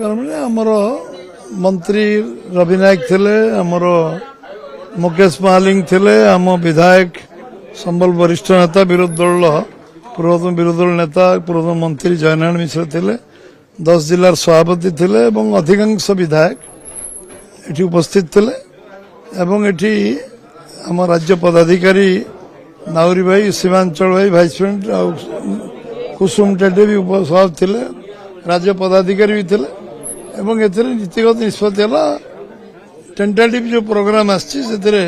कार्यक्रम में आमर मंत्री रवि नायक थिले, आमर मुकेश महालिंग थिले, आम विधायक संबल वरिष्ठ नेता विरोधी दल पूर्वतन विरोधी दल नेता पूर्वतन मंत्री जयनारायण मिश्र थिले, 10 जिलार सभापति थिले एवं अधिकांश विधायक एठी उपस्थित थिले एवं एठी आम राज्य पदाधिकारी नाउरी भाई, सीमांचल भाई, भाइस प्रेसिडेंट कुसुम टेडे भी उपस्थित थिले, राज्य पदाधिकारी भी थिले एवं एथिरे नीतिगत निष्पत्ति हला टेंटेटिव जो प्रोग्राम आछि सेथिरे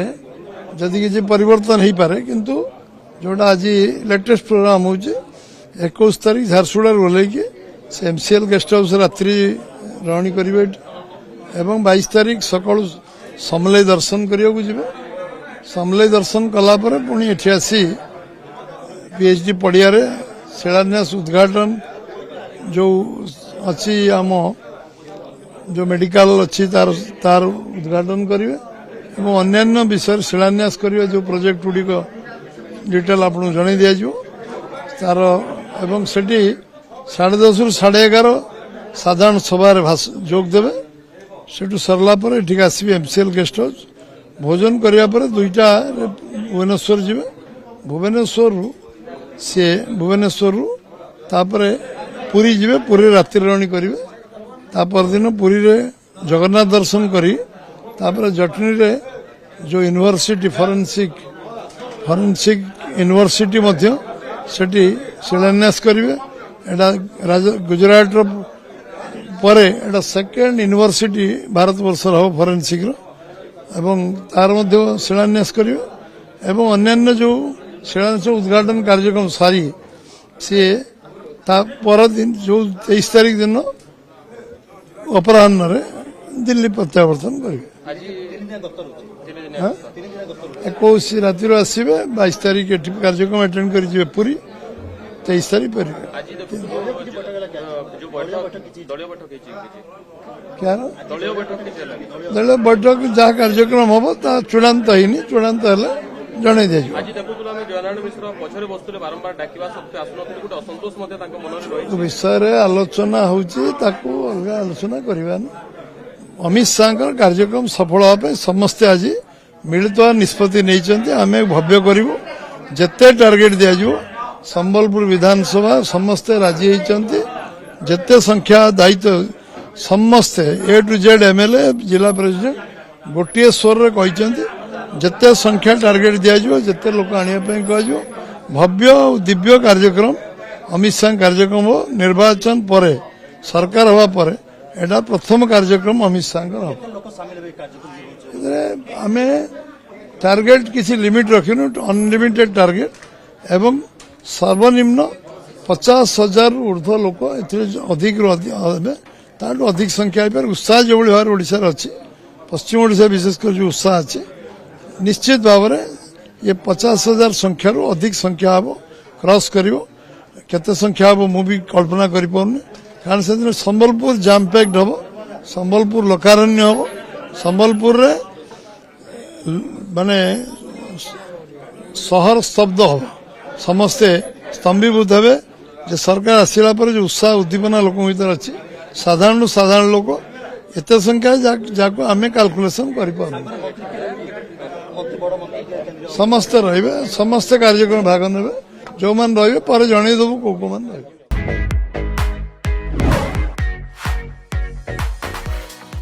जदि किछि परिवर्तन हो पारे किंतु जोटा आज लेटेस्ट प्रोग्राम होछि 21 तारीख झारसुड़ा ओल्लै कि से एमसीएल गेस्ट हाउस रात्रि रहणी करिवे एवं 22 तारीख सकाळ समलेई दर्शन करियो जिवे। समलेई दर्शन कला परे पुणी एठी आसी पीएचडी पड़िया रे शिलान्यास उद्घाटन जो अच्छी आम जो मेडिकल अच्छी तार उद्घाटन करेंगे और अन्य विषय शिलान्यास करेंगे जो प्रोजेक्ट गुड़िक डिटेल आपको जन दिज्व तार एवं सेठी 10:30 ରୁ 11:30 साधारण सभा जोग देवे सेठू सरला पर एठिक आसबे एमसीएल गेस्ट हाउस भोजन करिया पर 2टा भुवनेश्वर जीवे भुवनेश्वर तापरे पुरी जीवे पुरी रात्रि रहणी करेंगे तापर दिन पुरी रे जगन्नाथ दर्शन करी तापर जटनी रे जो यूनिवर्सिटी फॉरेंसिक यूनिवर्सिटी मध्य सेठी शिलान्यास करेंगे। एटा गुजरात परे एटा सेकेंड यूनिवर्सिटी भारत वर्ष हम फॉरेंसिक एवं तार मध्य शिलान्यास करेंगे एवं अन्य जो शिलान्यास उद्घाटन कार्यक्रम सारी सी पर दिन जो 23 तारीख दिन अपराह्न दिल्ली प्रत्यावर्तन करेंगे। 21 राति आसवे 22 तारीख कार्यक्रम अटेंड कर पुरी 23 तारीख पर क्या दलीय बैठक जहाँ कार्यक्रम हम चूड़ांत होनी चूड़ांत जन दी विषय आलोचना अलग आलोचना करवा अमित शाह कार्यक्रम सफल होगा समस्ते आज मिलित निष्पत्ति नहीं आम भव्य करूँ जिते टार्गेट दिज्व संबलपुर विधानसभा समस्ते राजी होती जिते संख्या दायित्व समस्ते ए टू जेड एमएलए जिला प्रेसिडेंट गोटे स्वर कहते जिते संख्या टार्गेट दिज्व जिते लोक आने कह भव्य दिव्य कार्यक्रम अमित शाह कार्यक्रम हो निर्वाचन पर सरकार हवा पर एटा प्रथम कार्यक्रम अमित शाह आम टार्गेट किसी लिमिट रखिनु अनलिमिटेड टार्गेट एवं सर्वनिम्न 50,000 ऊर्ध्व लोक अधिक अधिक संख्या उत्साह जो भाव ओडिशा अच्छी पश्चिम ओडिशा विशेषकर जो उत्साह अच्छी निश्चित भाव में ये 50,000 संख्या अधिक संख्या हम क्रॉस कर केते संख्या हम मुझे कल्पना कर कारण से संबलपुर जाम पैक्ड हम संबलपुर लोकारण्य हम संबलपुर माने सहर स्तब्ध हम समस्ते स्तंभीभूत हे जे सरकार आसला पर जो उत्साह उद्दीपना लोक भीतर अच्छी साधारण लोक एत संख्या जाको आम कैलकुलेशन कर समस्ते रे समस्ते कार्यक्रम भाग ने जो मैंने रे पर जनईदेबू कौ कौ